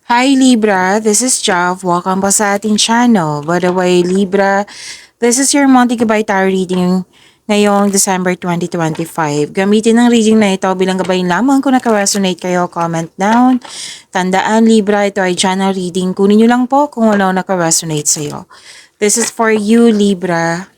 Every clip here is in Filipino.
Hi Libra, this is Jav. Welcome po sa ating channel. By the way, Libra, this is your monthly gabay tarot reading ngayong December 2025. Gamitin ang reading na ito bilang gabay lamang kung naka-resonate kayo, comment down. Tandaan Libra, ito ay channel reading. Kunin nyo lang po kung wala naka-resonate sa'yo. This is for you Libra.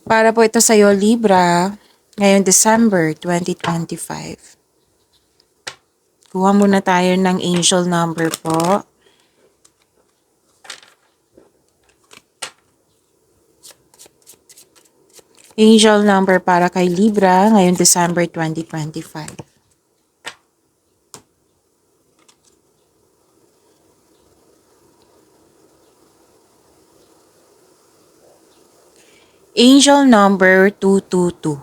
Para po ito sa'yo Libra, ngayong December 2025. Kuha muna tayo ng angel number po. Angel number para kay Libra ngayong December 2025. Angel number 222.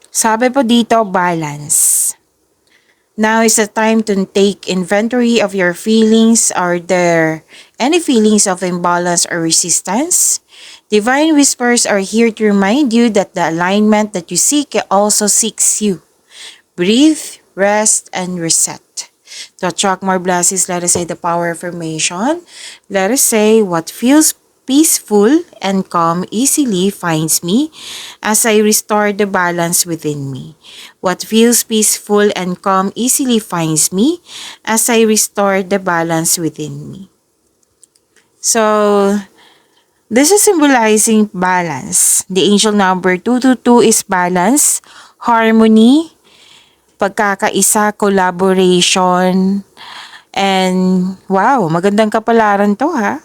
Sabi po dito, balance. Now is the time to take inventory of your feelings. Are there any feelings of imbalance or resistance? Divine whispers are here to remind you that the alignment that you seek also seeks you. Breathe, rest, and reset. To attract more blessings, let us say the power affirmation. Let us say, what feels peaceful and calm easily finds me as I restore the balance within me. What feels peaceful and calm easily finds me as I restore the balance within me. So, this is symbolizing balance. The angel number 222 is balance, harmony, pagkakaisa, collaboration, and wow, magandang kapalaran to ha.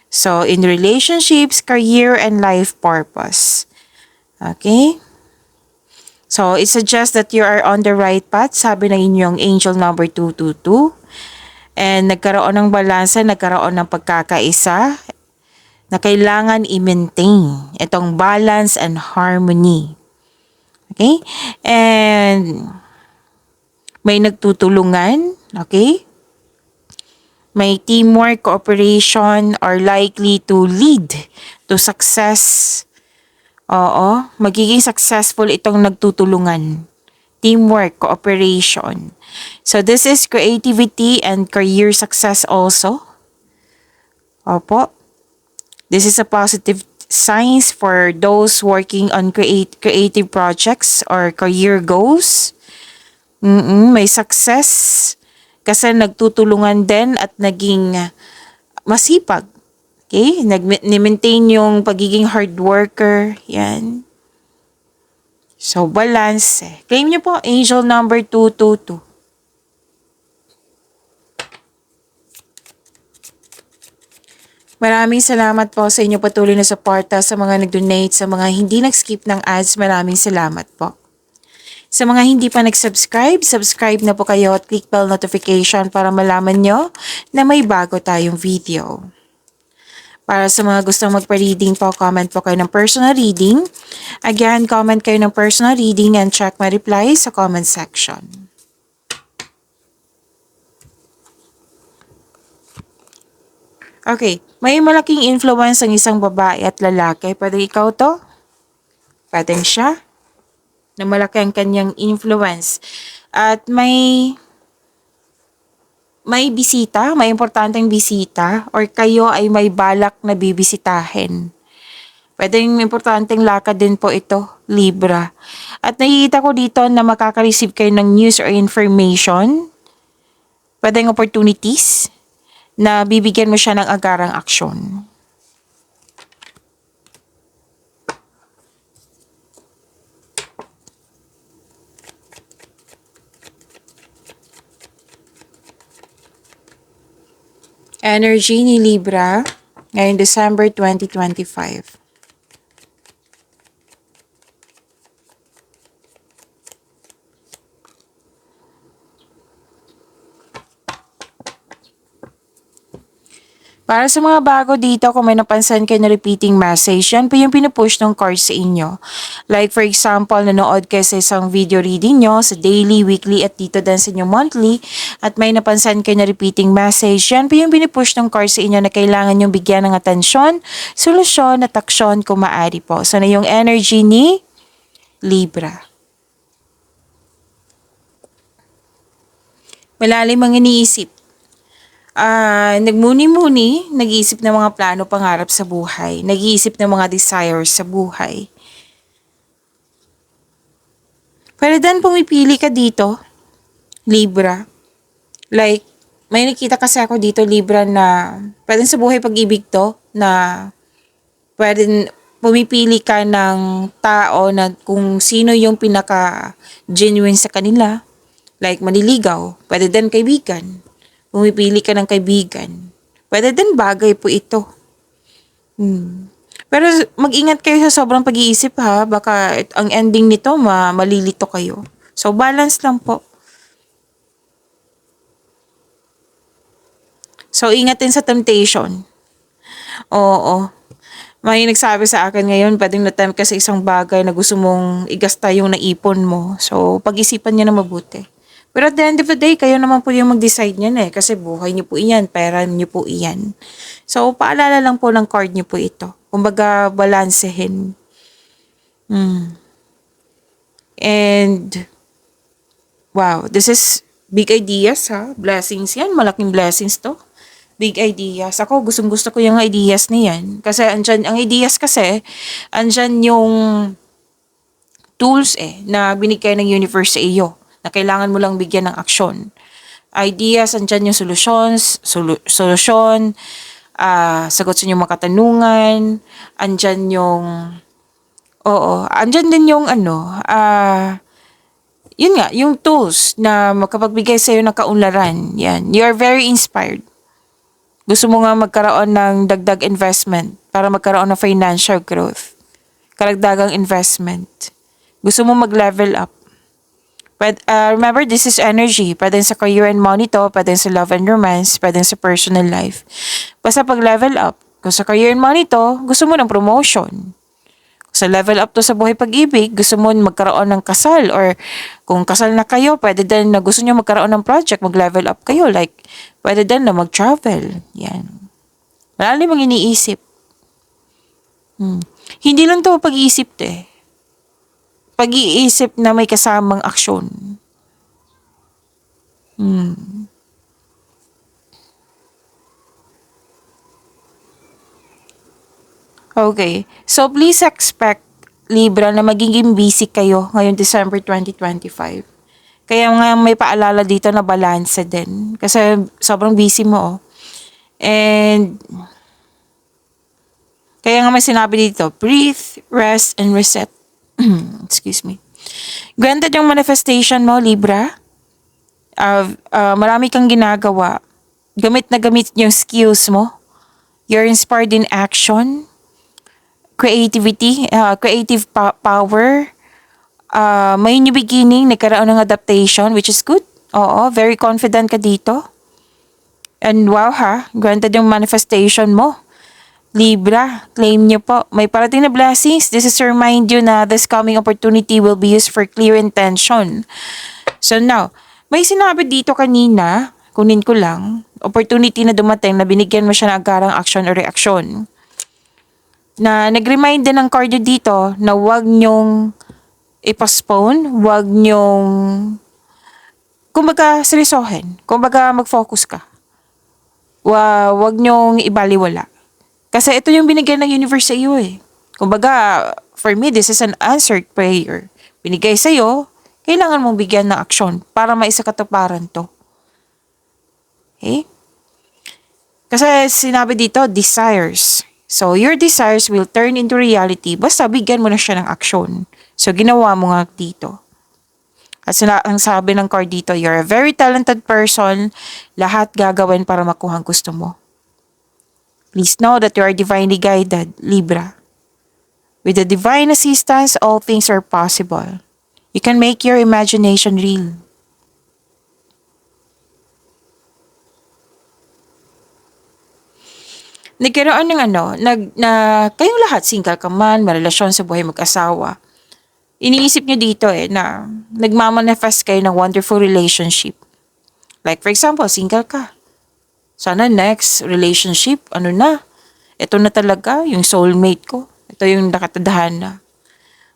So, in relationships, career, and life purpose. Okay? So, it suggests that you are on the right path, sabi ng inyong angel number 222. And nagkaroon ng balansa, nagkaroon ng pagkakaisa na kailangan i-maintain itong balance and harmony. Okay? And may nagtutulungan, okay? May teamwork, cooperation are likely to lead to success. Oo, magiging successful itong nagtutulungan. Teamwork, cooperation. So this is creativity and career success also. Opo. This is a positive signs for those working on creative projects or career goals. May success kasi nagtutulungan din at naging masipag. Okay? Nag-maintain yung pagiging hard worker. Yan. So, balance. Claim nyo po, angel number 222. Maraming salamat po sa inyo patuloy na suporta sa mga nag-donate, sa mga hindi nag-skip ng ads. Maraming salamat po. Sa mga hindi pa nag-subscribe, subscribe na po kayo at click bell notification para malaman nyo na may bago tayong video. Para sa mga gustong magpa-reading po, comment po kayo ng personal reading. Again, comment kayo ng personal reading and check my reply sa comment section. Okay, may malaking influence ang isang babae at lalaki. Pwede ikaw to? Pwede siya? Na malaki ang kanyang influence. At may bisita, may importanteng bisita, or kayo ay may balak na bibisitahin. Pwedeng importanteng lakad din po ito, Libra. At nakikita ko dito na makaka-receive kayo ng news or information. Pwedeng opportunities na bibigyan mo siya ng agarang aksyon. Energy ni Libra ngayong December 2025. Para sa mga bago dito, kung may napansin kayo na repeating message, yan po yung pinupush ng card sa inyo. Like for example, nanood kayo sa isang video reading nyo sa daily, weekly at dito din sa inyo monthly at may napansin kayo na repeating message, yan po yung pinupush ng card sa inyo na kailangan yung bigyan ng atensyon, solusyon at aksyon kung maaari po. So na yung energy ni Libra. Malalim ang iniisip. Nagmuni-muni, nag-iisip ng mga plano pangarap sa buhay, nag-iisip ng mga desires sa buhay. Pero then pumipili ka dito, Libra. Like, may nakita kasi ako dito, Libra, na pwede sa buhay pag-ibig to, na pwede pumipili ka ng tao na kung sino yung pinaka-genuine sa kanila. Like, maniligaw, pwede din kaibigan. Pumipili ka ng kaibigan. Pwede din bagay po ito. Pero mag-ingat kayo sa sobrang pag-iisip ha. Baka ang ending nito malilito kayo. So balance lang po. So ingat din sa temptation. Oo. May nagsabi sa akin ngayon, pwedeng na-tempt ka sa isang bagay na gusto mong igasta yung naipon mo. So pag-isipan niya na mabuti. Pero at the end of the day, kayo naman po yung mag-decide niyan kasi buhay niyo po iyan, pera niyo po iyan. So, paalala lang po ng card niyo po ito. Kumbaga, balansehin. And, wow, this is big ideas ha. Blessings yan, malaking blessings to. Big ideas. Ako, gustong-gusto ko yung ideas niyan. Kasi ang ideas kasi, andyan yung tools na binigay ng universe sa iyo na kailangan mo lang bigyan ng aksyon. Ideas, andyan yung solusyon, sagot sa inyong mga katanungan, andyan yung, andyan din yung yun nga, yung tools na makapagbigay sa iyo ng kaunlaran. Yan, you are very inspired. Gusto mo nga magkaroon ng dagdag investment para magkaroon ng financial growth. Karagdagang investment. Gusto mo mag-level up. But remember, this is energy. Pwede sa career and money to, pwede sa love and romance, pwede sa personal life. Basta pag level up, kung sa career and money to, gusto mo ng promotion. Kung sa level up to sa buhay pag-ibig, gusto mo magkaroon ng kasal or kung kasal na kayo, pwede din na gusto nyo magkaroon ng project, mag-level up kayo. Like, pwede din na mag-travel. Yan. Malalim ang iniisip. Hindi lang to pag-iisip pag-iisip na may kasamang aksyon. Okay. So, please expect, Libra, na magiging busy kayo ngayong December 2025. Kaya nga may paalala dito na balance din. Kasi sobrang busy mo. And, kaya nga may sinabi dito, breathe, rest, and reset. Excuse me. Granted yung manifestation mo, Libra. Marami kang ginagawa. Gamit na gamit yung skills mo. You're inspired in action. Creativity, creative power. May new beginning, nagkaroon ng adaptation, which is good. Oo, very confident ka dito. And wow granted yung manifestation mo. Libra, claim nyo po. May parating na blessings. This is to remind you na this coming opportunity will be used for clear intention. So now, may sinabi dito kanina, kunin ko lang, opportunity na dumating na binigyan mo siya ng agarang action o reaksyon. Na nag-remind din ng card dito na huwag nyong i-postpone, huwag nyong, kumbaga, seryosohin. Kumbaga, mag-focus ka. Huwag nyong ibaliwala. Kasi ito yung binigay ng universe sa iyo Kumbaga, for me, this is an answered prayer. Binigay sa iyo, kailangan mong bigyan ng aksyon para maisakatuparan to. Okay? Kasi sinabi dito, desires. So, your desires will turn into reality basta bigyan mo na siya ng aksyon. So, ginawa mo nga dito. At ang sabi ng card dito, you're a very talented person. Lahat gagawin para makuha ang gusto mo. Please know that you are divinely guided, Libra. With the divine assistance, all things are possible. You can make your imagination real. Nagkaroon ng kayong lahat, single ka man, marelasyon sa buhay mag-asawa. Iniisip nyo dito na nagmamanifest kayo ng wonderful relationship. Like for example, single ka. Sana next relationship, ito na talaga, yung soulmate ko. Ito yung nakatadhana.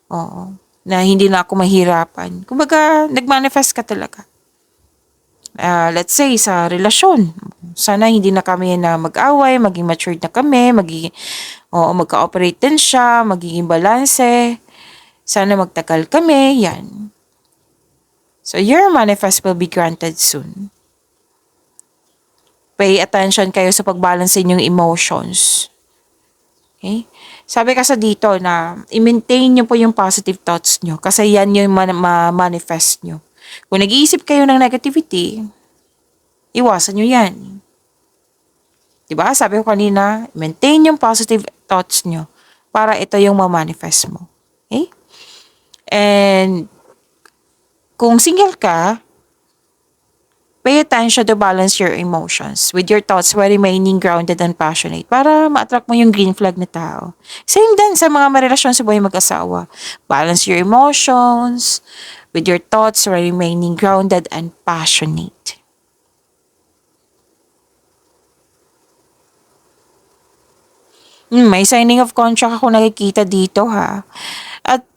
Oo. Na hindi na ako mahirapan. Kumbaga, nagmanifest ka talaga. Let's say, sa relasyon. Sana hindi na kami na mag-away, maging matured na kami, magka-operate din siya, magiging balanse. Sana magtagal kami, yan. So, your manifest will be granted soon. Pay attention kayo sa pagbalance inyong emotions. Okay? Sabi kasi dito na i-maintain nyo po yung positive thoughts nyo kasi yan yung ma-manifest nyo. Kung nag-iisip kayo ng negativity, iwasan nyo yan. Diba? Sabi ko kanina, maintain yung positive thoughts nyo para ito yung ma-manifest mo. Okay? And kung single ka, pay attention to balance your emotions with your thoughts while remaining grounded and passionate para ma-attract mo yung green flag na tao. Same din sa mga marelasyon sa buhay mag-asawa. Balance your emotions with your thoughts while remaining grounded and passionate. May signing of contract ako nakikita dito ha. At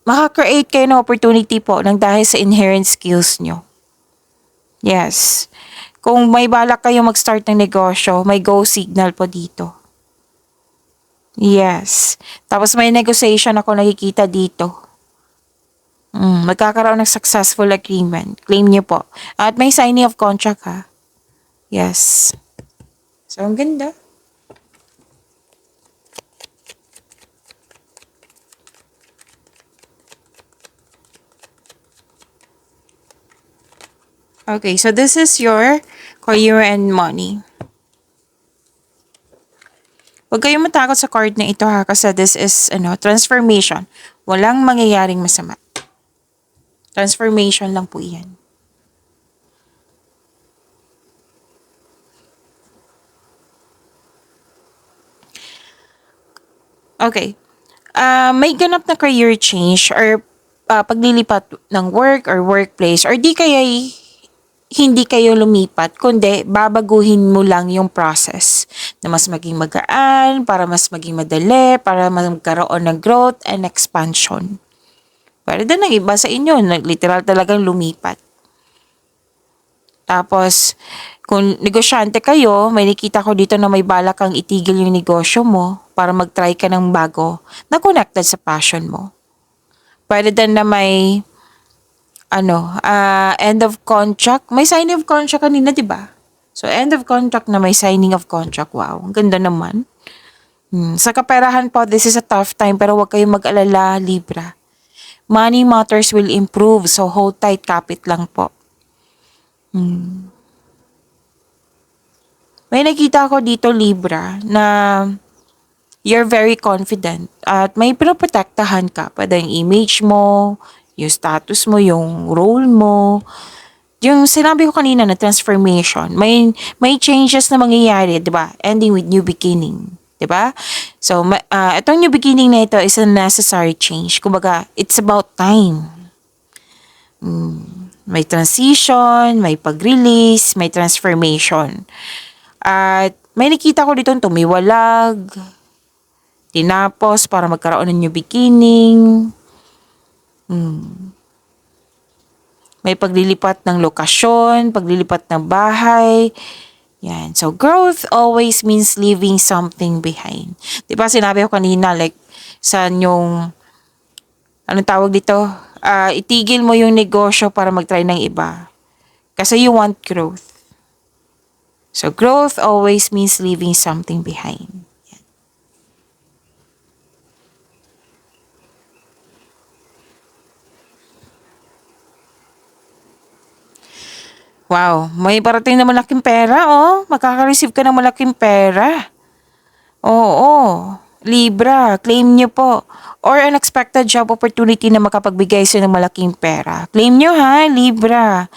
makaka-create kayo ng opportunity po ng dahil sa inherent skills nyo. Yes. Kung may balak kayo mag-start ng negosyo, may go signal po dito. Yes. Tapos may negotiation ako nakikita dito. Magkakaroon ng successful agreement. Claim niyo po. At may signing of contract ha. Yes. So, ang ganda. Okay, so this is your career and money. Huwag kayong matakot sa card na ito ha, kasi this is transformation. Walang mangyayaring masama. Transformation lang po iyan. Okay. May ganap na career change or paglilipat ng work or workplace or di kaya hindi kayo lumipat, kundi babaguhin mo lang yung process na mas maging magaan, para mas maging madali, para magkaroon ng growth and expansion. Pero din ang iba sa inyo, literal talagang lumipat. Tapos, kung negosyante kayo, may nakita ko dito na may balak kang itigil yung negosyo mo para mag-try ka ng bago na connected sa passion mo. Pwede din na may end of contract. May signing of contract kanina, di ba? So, end of contract na may signing of contract. Wow, ang ganda naman. Sa kaperahan po, this is a tough time pero huwag kayong mag-alala, Libra. Money matters will improve, so hold tight, kapit lang po. May nakita ko dito, Libra, na you're very confident at may pinoprotektahan ka. Pwede yung image mo, yung status mo, yung role mo. Yung sinabi ko kanina na transformation, may changes na mangyayari, 'di ba? Ending with new beginning, 'di ba? So, itong new beginning na ito is a necessary change. Kumbaga, it's about time. May transition, may pag-release, may transformation. At may nakita ko dito tumiwalag, tinapos para magkaroon ng new beginning. May paglilipat ng lokasyon, paglilipat ng bahay. Yan. So, growth always means leaving something behind. Diba sinabi ko kanina, like, sa yung, anong tawag dito? Itigil mo yung negosyo para mag-try ng iba. Kasi you want growth. So, growth always means leaving something behind. Wow, may parating na malaking pera, oh. Makaka-receive ka ng malaking pera. Oo, Libra, claim nyo po. Or unexpected job opportunity na makapagbigay sa ng malaking pera. Claim nyo ha, Libra.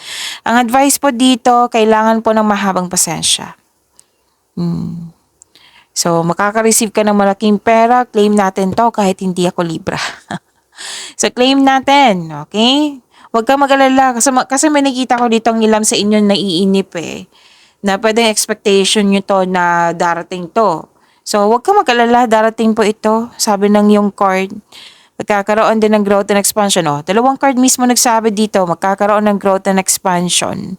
Ang advice po dito, kailangan po ng mahabang pasensya. So, makaka-receive ka ng malaking pera. Claim natin to kahit hindi ako Libra. So, claim natin. Okay? Huwag kang mag-alala. Kasi may nakita ko dito ang ilam sa inyo naiinip eh. Na pwedeng expectation nyo to na darating to. So, huwag kang mag-alala. Darating po ito. Sabi ng yung card. Magkakaroon din ng growth and expansion. Oh, dalawang card mismo nagsabi dito. Magkakaroon ng growth and expansion.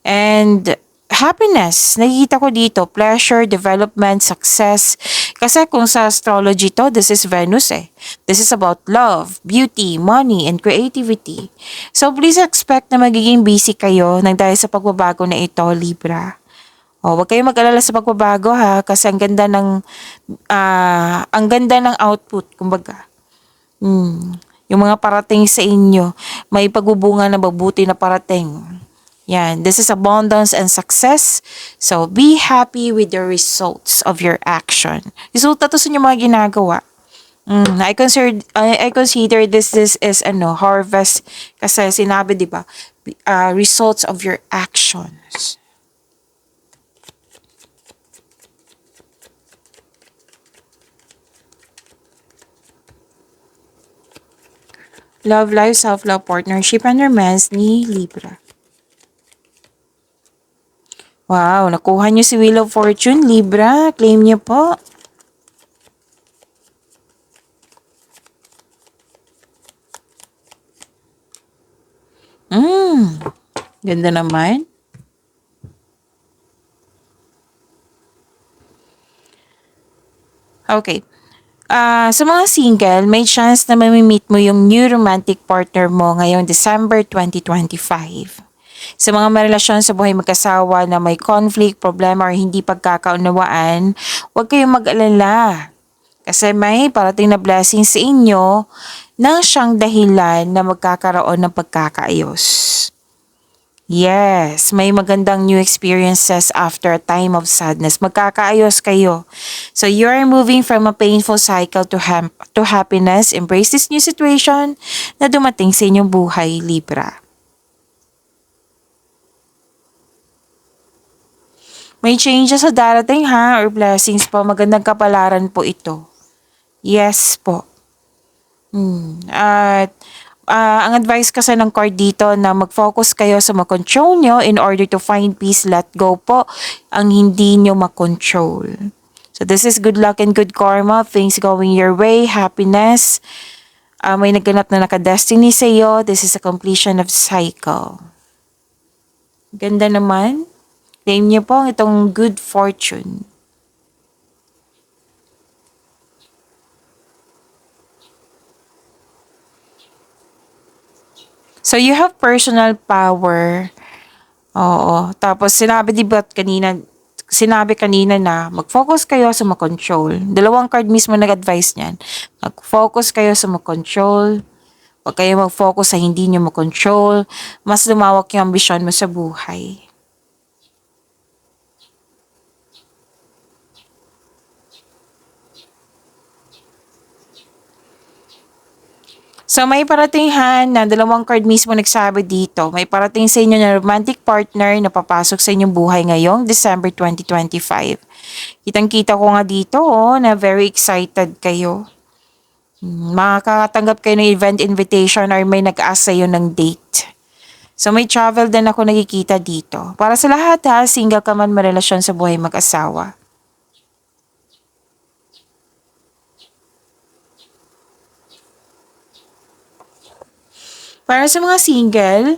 And happiness, nakikita ko dito, pleasure, development, success. Kasi kung sa astrology to, this is Venus eh. This is about love, beauty, money, and creativity. So please expect na magiging busy kayo nang dahil sa pagbabago na ito, Libra. O, wag kayong mag-alala sa pagbabago ha, kasi ang ganda ng output, kumbaga. Yung mga parating sa inyo, may pagbubunga na mabuti na parating. Yan, this is abundance and success. So, be happy with the results of your action. Resulta to sa inyong mga ginagawa. I consider this is harvest kasi sinabi 'di ba? Results of your actions. Love life, self-love, partnership, and romance ni Libra. Wow, nakuha niyo si Wheel of Fortune, Libra. Claim niyo po. Ganda naman. Okay. Sa mga single, may chance na mamimit mo yung new romantic partner mo ngayong December 2025. Sa mga may relasyon sa buhay mag-asawa na may conflict, problema, or hindi pagkakaunawaan, huwag kayong mag-alala. Kasi may parating na blessing sa inyo nang siyang dahilan na magkakaroon ng pagkakaayos. Yes, may magandang new experiences after a time of sadness. Magkakaayos kayo. So you are moving from a painful cycle to happiness. Embrace this new situation na dumating sa inyong buhay, Libra. May changes sa darating ha, or blessings po. Magandang kapalaran po ito. Yes po. At ang advice kasi ng card dito na mag-focus kayo sa makontrol nyo in order to find peace, let go po ang hindi nyo makontrol. So this is good luck and good karma, things going your way, happiness. May naganap na nakadestiny sa iyo. This is a completion of cycle. Ganda naman. Claim nyo po itong good fortune. So you have personal power. Oo. Tapos sinabi kanina na mag-focus kayo sa makontrol. Dalawang card mismo nag-advise niyan. Mag-focus kayo sa makontrol. Huwag kayo mag-focus sa hindi nyo makontrol. Mas lumawak yung ambisyon mo sa buhay. So may parating na dalawang card mismo nagsabi dito. May parating sa inyo na romantic partner na papasok sa inyong buhay ngayong December 2025. Kitang-kita ko nga dito na very excited kayo. Makakatanggap kayo ng event invitation or may nag-ask sa iyo ng date. So may travel din ako nakikita dito. Para sa lahat single ka man marelasyon sa buhay mag-asawa. Para sa mga single,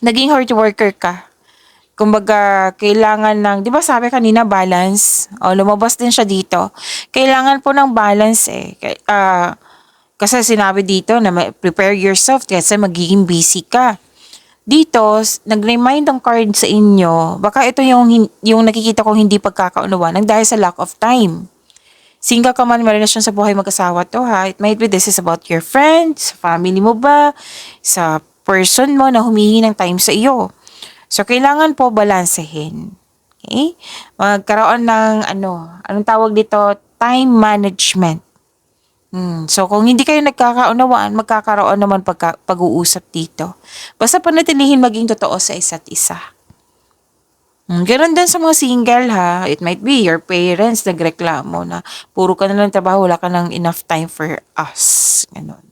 naging hard worker ka. Kumbaga, kailangan ng, di ba sabi kanina, balance? O, lumabas din siya dito. Kailangan po ng balance eh. Kasi sinabi dito na prepare yourself kasi magiging busy ka. Dito, nag-remind ang card sa inyo, baka ito yung nakikita kong hindi pagkakaunawan dahil sa lack of time. Single ka man, may relasyon sa buhay mag-asawa to ha. It might be this is about your friends, family mo ba, sa person mo na humihingi ng time sa iyo. So, kailangan po balansehin. Okay? Magkaroon ng anong tawag dito? Time management. So, kung hindi kayo nagkakaunawaan, magkakaroon naman pag-uusap dito. Basta panatilihin maging totoo sa isa't isa. Gano'n din sa mga single ha. It might be your parents nagreklamo na puro ka na lang trabaho, wala ka ng enough time for us. Gano'n.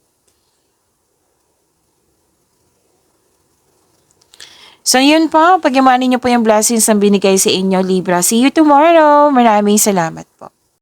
So yun po, pagyamanin niyo po yung blessings na binigay sa inyo, Libra. See you tomorrow. Maraming salamat po.